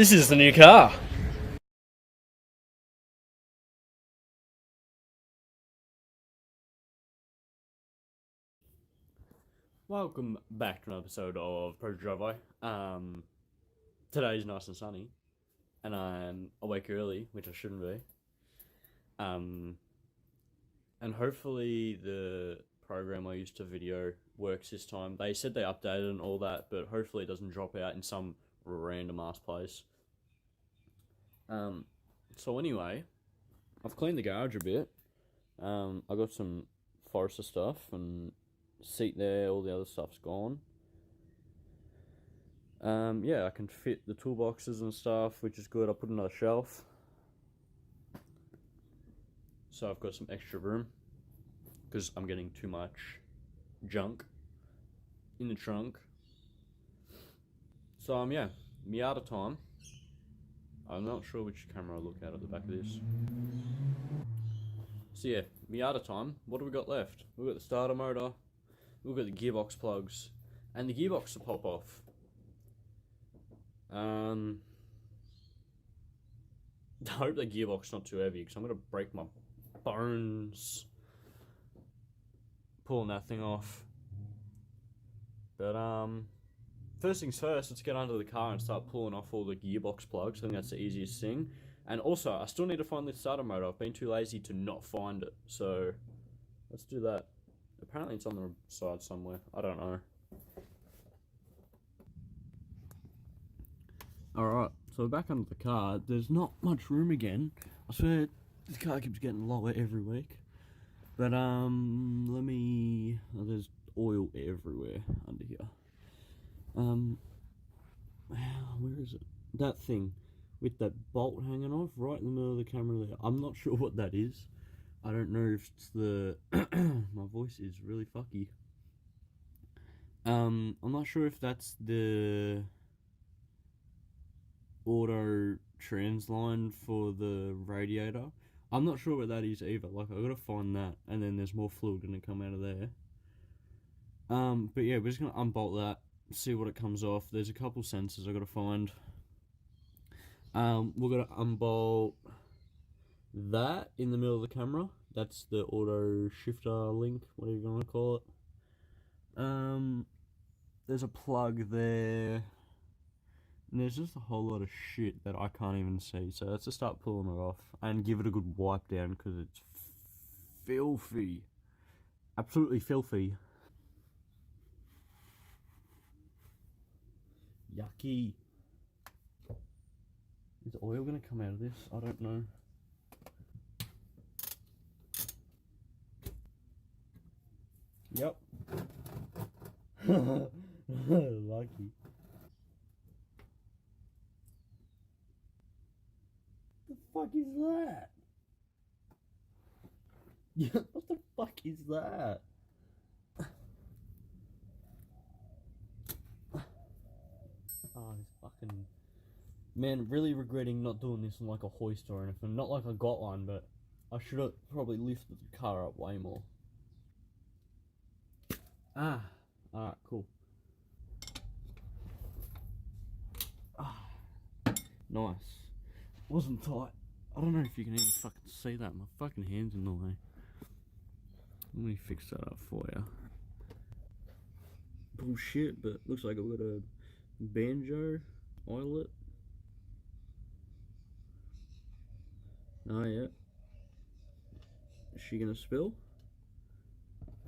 This is the new car. Welcome back to an episode of Pro Drive. Today's nice and sunny, and I'm awake early, which I shouldn't be. And hopefully the program I used to video works this time. They said they updated and all that, but hopefully it doesn't drop out in some random ass place. So anyway, I've cleaned the garage a bit. I got some Forester stuff and seat there, all the other stuff's gone. Yeah, I can fit the toolboxes and stuff, which is good. I put another shelf, so I've got some extra room because I'm getting too much junk in the trunk. So yeah, Miata time. I'm not sure which camera I look at the back of this. So yeah, Miata time. What do we got left? We've got the starter motor, we've got the gearbox plugs, and the gearbox to pop off. I hope the gearbox not too heavy because I'm gonna break my bones pulling that thing off. But first things first, let's get under the car and start pulling off all the gearbox plugs. I think that's the easiest thing. And also, I still need to find the starter motor. I've been too lazy to not find it, so let's do that. Apparently it's on the side somewhere. I don't know. Alright, so we're back under the car. There's not much room again. I swear the car keeps getting lower every week. But there's oil everywhere under here. Where is it? That thing with that bolt hanging off right in the middle of the camera there. I'm not sure what that is. I don't know if it's the my voice is really fucky. I'm not sure if that's the auto trans line for the radiator. I'm not sure what that is either. Like, I gotta find that, and then there's more fluid gonna come out of there. But yeah, we're just gonna unbolt that, see what it comes off. There's a couple sensors I gotta find. We're gonna unbolt that in the middle of the camera. That's the auto shifter link, whatever you wanna call it. There's a plug there. And there's just a whole lot of shit that I can't even see. So let's just start pulling it off and give it a good wipe down because it's filthy. Absolutely filthy. Yucky. Is oil going to come out of this? I don't know. Yep. Lucky. What the fuck is that? Yeah, what the fuck is that? Oh, this fucking... Man, really regretting not doing this on like a hoist or anything. Not like I got one, but I should have probably lifted the car up way more. Ah, alright, cool. Ah, nice. Wasn't tight. I don't know if you can even fucking see that. My fucking hand's in the way. Let me fix that up for you. Bullshit, but looks like I've got a banjo eyelet. Oh yeah. Is she gonna spill?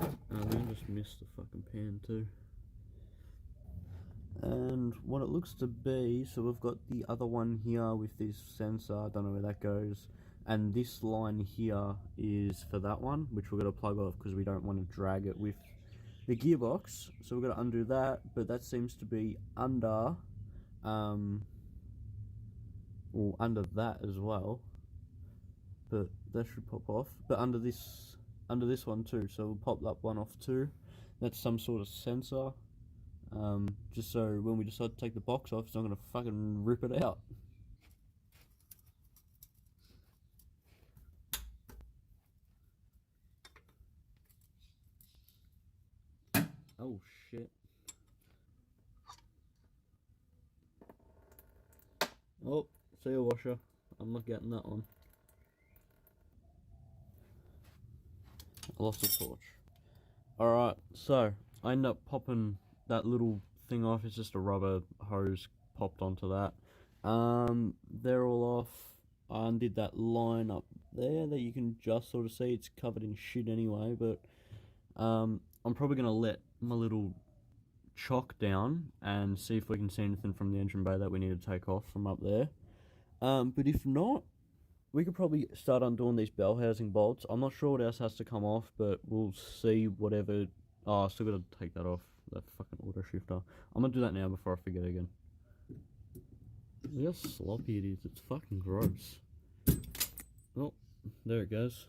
Oh, I just missed the fucking pan too. And what it looks to be, so we've got the other one here with this sensor, I don't know where that goes, and this line here is for that one, which we're going to plug off because we don't want to drag it with the gearbox, so we're going to undo that, but that seems to be under, or under that as well, but that should pop off, but under this one too, so we'll pop that one off too. That's some sort of sensor. Just so when we decide to take the box off, it's not going to fucking rip it out. Oh shit. Oh, see a washer. I'm not getting that one. I lost the torch. Alright, so I end up popping that little thing off. It's just a rubber hose popped onto that. They're all off. I undid that line up there that you can just sort of see. It's covered in shit anyway, but I'm probably gonna let my little chock down and see if we can see anything from the engine bay that we need to take off from up there. But if not, we could probably start undoing these bell housing bolts. I'm not sure what else has to come off, but we'll see whatever. Oh, I still gotta take that off, that fucking auto shifter. I'm gonna do that now before I forget again. Look how sloppy it is, it's fucking gross. Oh, there it goes.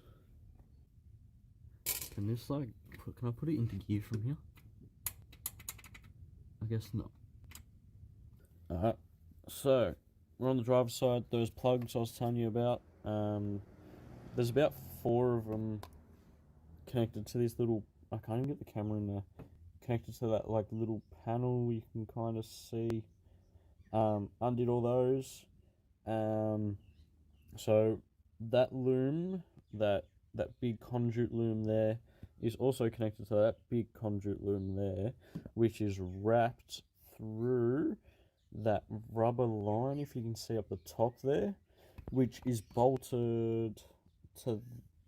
Can this like, can I put it into gear from here? I guess not. Alright, so we're on the driver's side. Those plugs I was telling you about. There's about 4 of them connected to this little. I can't even get the camera in there. Connected to that like little panel, you can kind of see. Undid all those. So that loom, that big conduit loom there, is also connected to that big conduit loom there, which is wrapped through that rubber line, if you can see up the top there, which is bolted to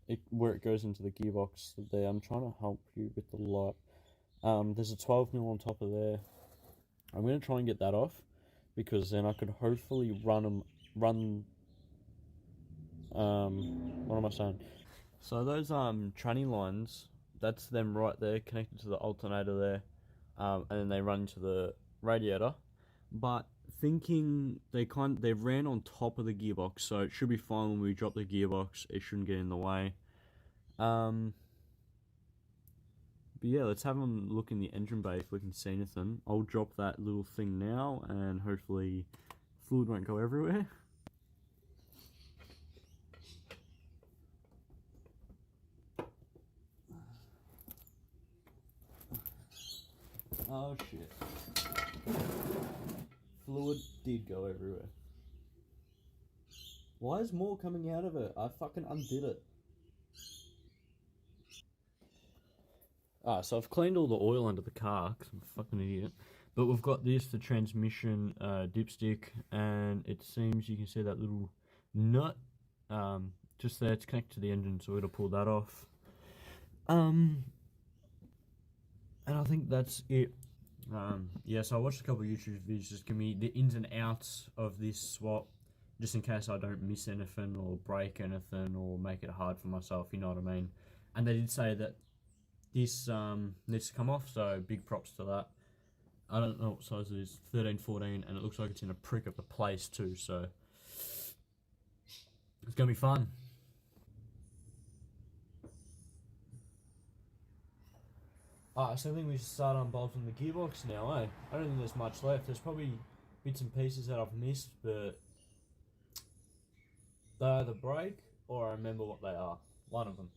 it, where it goes into the gearbox there. I'm trying to help you with the light. There's a 12mm on top of there. I'm going to try and get that off, because then I could hopefully run what am I saying? So those tranny lines, that's them right there connected to the alternator there, and then they run into the radiator. But thinking they ran on top of the gearbox, so it should be fine when we drop the gearbox. It shouldn't get in the way. But yeah, let's have a look in the engine bay if we can see anything. I'll drop that little thing now, and hopefully fluid won't go everywhere. Oh shit. Fluid did go everywhere. Why is more coming out of it? I fucking undid it. So I've cleaned all the oil under the car, because I'm a fucking idiot. But we've got this, the transmission dipstick, and it seems you can see that little nut just there. It's connected to the engine, so we're going to pull that off. And I think that's it. Yeah, so I watched a couple of YouTube videos just give me the ins and outs of this swap, just in case I don't miss anything or break anything or make it hard for myself, you know what I mean? And they did say that this needs to come off, so big props to that. I don't know what size it is, 13, 14, and it looks like it's in a prick of a place too, so it's gonna be fun. So I think we should start unbolting the gearbox now, eh? I don't think there's much left. There's probably bits and pieces that I've missed, but they either break or I remember what they are. One of them.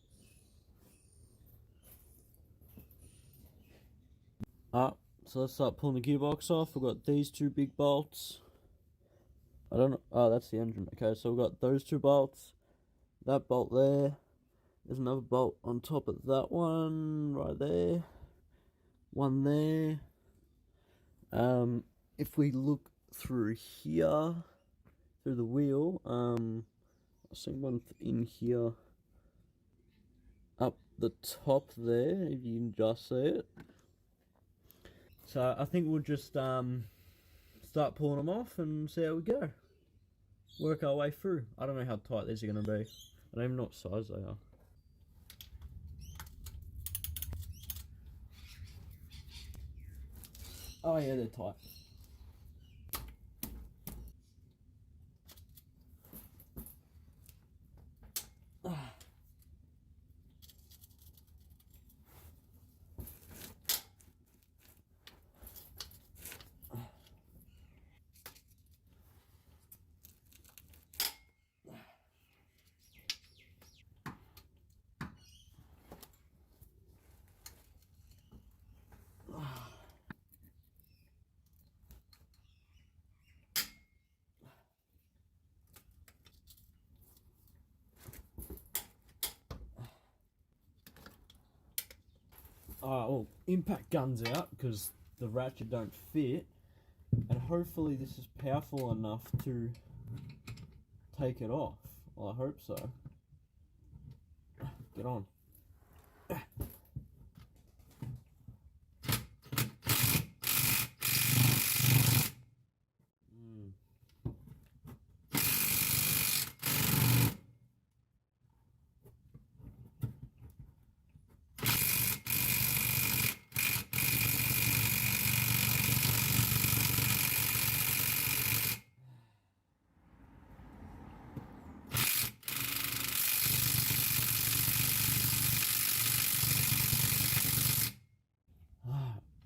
So let's start pulling the gearbox off. We've got these 2 big bolts. I don't know. Oh, that's the engine. Okay, so we've got those 2 bolts. That bolt there. There's another bolt on top of that one, right there. One there. If we look through here, through the wheel, I see one in here, up the top there, if you can just see it. So I think we'll just start pulling them off and see how we go. Work our way through. I don't know how tight these are going to be. I don't even know what size they are. Oh yeah, they're tight. well, impact gun's out because the ratchet don't fit, and hopefully this is powerful enough to take it off. Well, I hope so. Get on.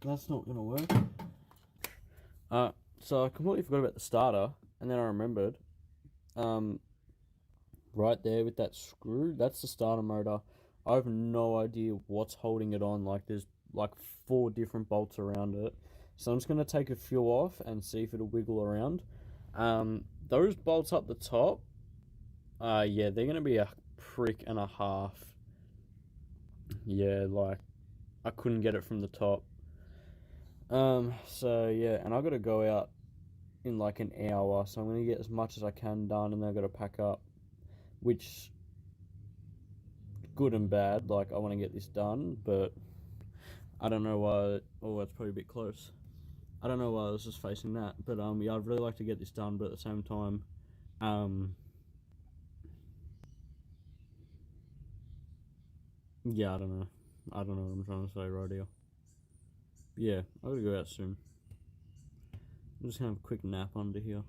That's not gonna work. So I completely forgot about the starter, and then I remembered. Right there with that screw, that's the starter motor. I have no idea what's holding it on. Like there's like 4 different bolts around it. So I'm just gonna take a few off and see if it'll wiggle around. Those bolts up the top, yeah, they're gonna be a prick and a half. Yeah, like I couldn't get it from the top. So yeah, and I gotta go out in like an hour, so I'm gonna get as much as I can done, and then I gotta pack up, which good and bad. Like I want to get this done, but I don't know why. Oh, that's probably a bit close. I don't know why I was just facing that, but yeah, I'd really like to get this done, but at the same time, yeah, I don't know. I don't know what I'm trying to say right here. Yeah, I gotta go out soon. I'm just gonna have a quick nap under here.